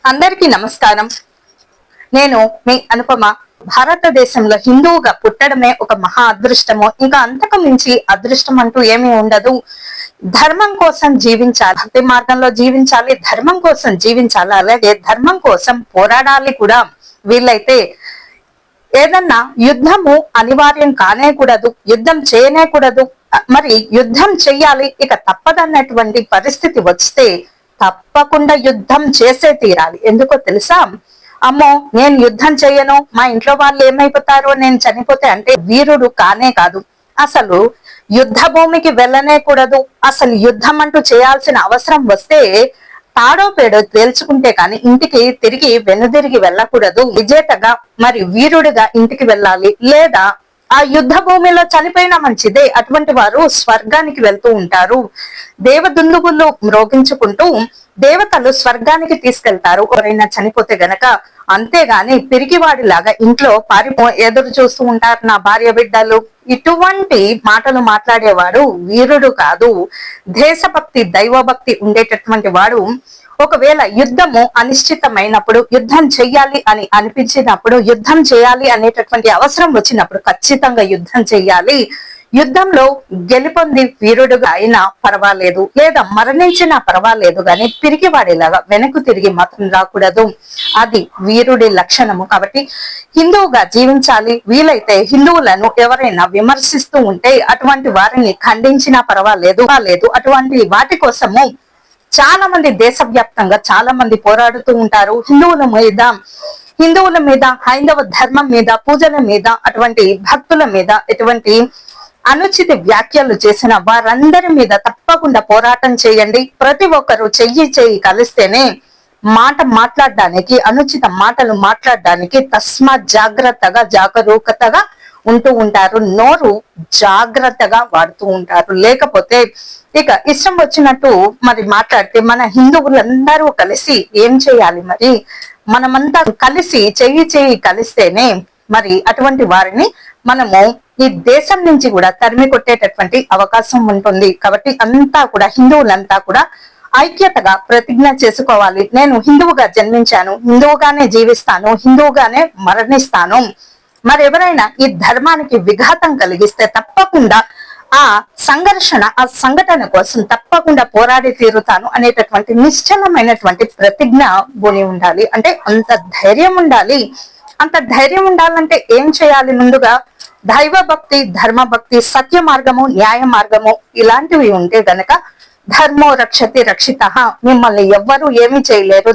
అందరికీ నమస్కారం. నేను మీ అనుపమ. భారతదేశంలో హిందువుగా పుట్టడమే ఒక మహా అదృష్టము. ఇంకా అంతకు మించి అదృష్టం అంటూ ఏమీ ఉండదు. ధర్మం కోసం జీవించాలి, భక్తి మార్గంలో జీవించాలి, ధర్మం కోసం జీవించాలి, అలాగే ధర్మం కోసం పోరాడాలి కూడా. వీళ్ళైతే ఏదన్నా యుద్ధము అనివార్యం కానేకూడదు, యుద్ధం చేయనేకూడదు. మరి యుద్ధం చెయ్యాలి, ఇక తప్పదన్నటువంటి పరిస్థితి వస్తే తప్పకుండా యుద్ధం చేసే తీరాలి. ఎందుకో తెలుసా? అమ్మో నేను యుద్ధం చెయ్యను, మా ఇంట్లో వాళ్ళు ఏమైపోతారో నేను చనిపోతే అంటే వీరుడు కానే కాదు. అసలు యుద్ధ భూమికి వెళ్ళనే కూడదు. అసలు యుద్ధం అంటూ చేయాల్సిన అవసరం వస్తే తాడో పేడో తేల్చుకుంటే కానీ ఇంటికి తిరిగి వెనుదిరిగి వెళ్ళకూడదు. విజేతగా మరి వీరుడిగా ఇంటికి వెళ్ళాలి. లేదా ఆ యుద్ధ భూమిలో చనిపోయినా మంచిదే, అటువంటి వారు స్వర్గానికి వెళ్తూ ఉంటారు. దేవదుందుగులు మ్రోగించుకుంటూ దేవతలు స్వర్గానికి తీసుకెళ్తారు ఎవరైనా చనిపోతే గనక. అంతేగాని పిరికివాడిలాగా ఇంట్లో ఎదురు చూస్తూ ఉంటారు నా భార్య బిడ్డలు, ఇటువంటి మాటలు మాట్లాడేవాడు వీరుడు కాదు. దేశభక్తి దైవభక్తి ఉండేటటువంటి వాడు ఒకవేళ యుద్ధము అనిశ్చితమైనప్పుడు, యుద్ధం చెయ్యాలి అని అనిపించినప్పుడు, యుద్ధం చేయాలి అనేటటువంటి అవసరం వచ్చినప్పుడు ఖచ్చితంగా యుద్ధం చెయ్యాలి. యుద్ధంలో గెలుపొంది వీరుడుగా అయినా పర్వాలేదు, లేదా మరణించినా పర్వాలేదు, కానీ పిరికివాడిలాగా వెనక్కు తిరిగి మాత్రం రాకూడదు. అది వీరుడి లక్షణము. కాబట్టి హిందువుగా జీవించాలి. వీలైతే హిందువులను ఎవరైనా విమర్శిస్తూ ఉంటే అటువంటి వారిని ఖండించినా పర్వాలేదు. అటువంటి వాటి కోసము చాలా మంది దేశవ్యాప్తంగా చాలా మంది పోరాడుతూ ఉంటారు. హిందువుల మీద హైందవ ధర్మం మీద, పూజల మీద, అటువంటి భక్తుల మీద ఎటువంటి అనుచిత వ్యాఖ్యలు చేసిన వారందరి మీద తప్పకుండా పోరాటం చేయండి. ప్రతి ఒక్కరు చెయ్యి కలిస్తేనే మాట మాట్లాడడానికి, అనుచిత మాటలు మాట్లాడడానికి తస్మాత్ జాగ్రత్తగా జాగరూకతగా ఉంటూ ఉంటారు. నోరు జాగ్రత్తగా వాడుతూ ఉంటారు. లేకపోతే ఇక ఇష్టం వచ్చినట్టు మరి మాట్లాడితే మన హిందువులందరూ కలిసి ఏం చేయాలి? మరి మనమంతా కలిసి చెయ్యి కలిస్తేనే మరి అటువంటి వారిని మనము ఈ దేశం నుంచి కూడా తరిమి కొట్టేటటువంటి అవకాశం ఉంటుంది. కాబట్టి అంతా కూడా హిందువులంతా కూడా ఐక్యతగా ప్రతిజ్ఞ చేసుకోవాలి. నేను హిందువుగా జన్మించాను, హిందువుగానే జీవిస్తాను, హిందువుగానే మరణిస్తాను. మరి ఎవరైనా ఈ ధర్మానికి విఘాతం కలిగిస్తే తప్పకుండా ఆ సంఘటన కోసం తప్పకుండా పోరాడి తీరుతాను అనేటటువంటి నిశ్చలమైనటువంటి ప్రతిజ్ఞ బుని ఉండాలి. అంటే అంత ధైర్యం ఉండాలి. అంత ధైర్యం ఉండాలంటే ఏం చేయాలి? ముందుగా దైవ భక్తి, ధర్మ భక్తి, సత్య మార్గము, న్యాయ మార్గము ఇలాంటివి ఉంటే గనక ధర్మో రక్షతి రక్షిత, మిమ్మల్ని ఎవ్వరూ ఏమి చేయలేరు.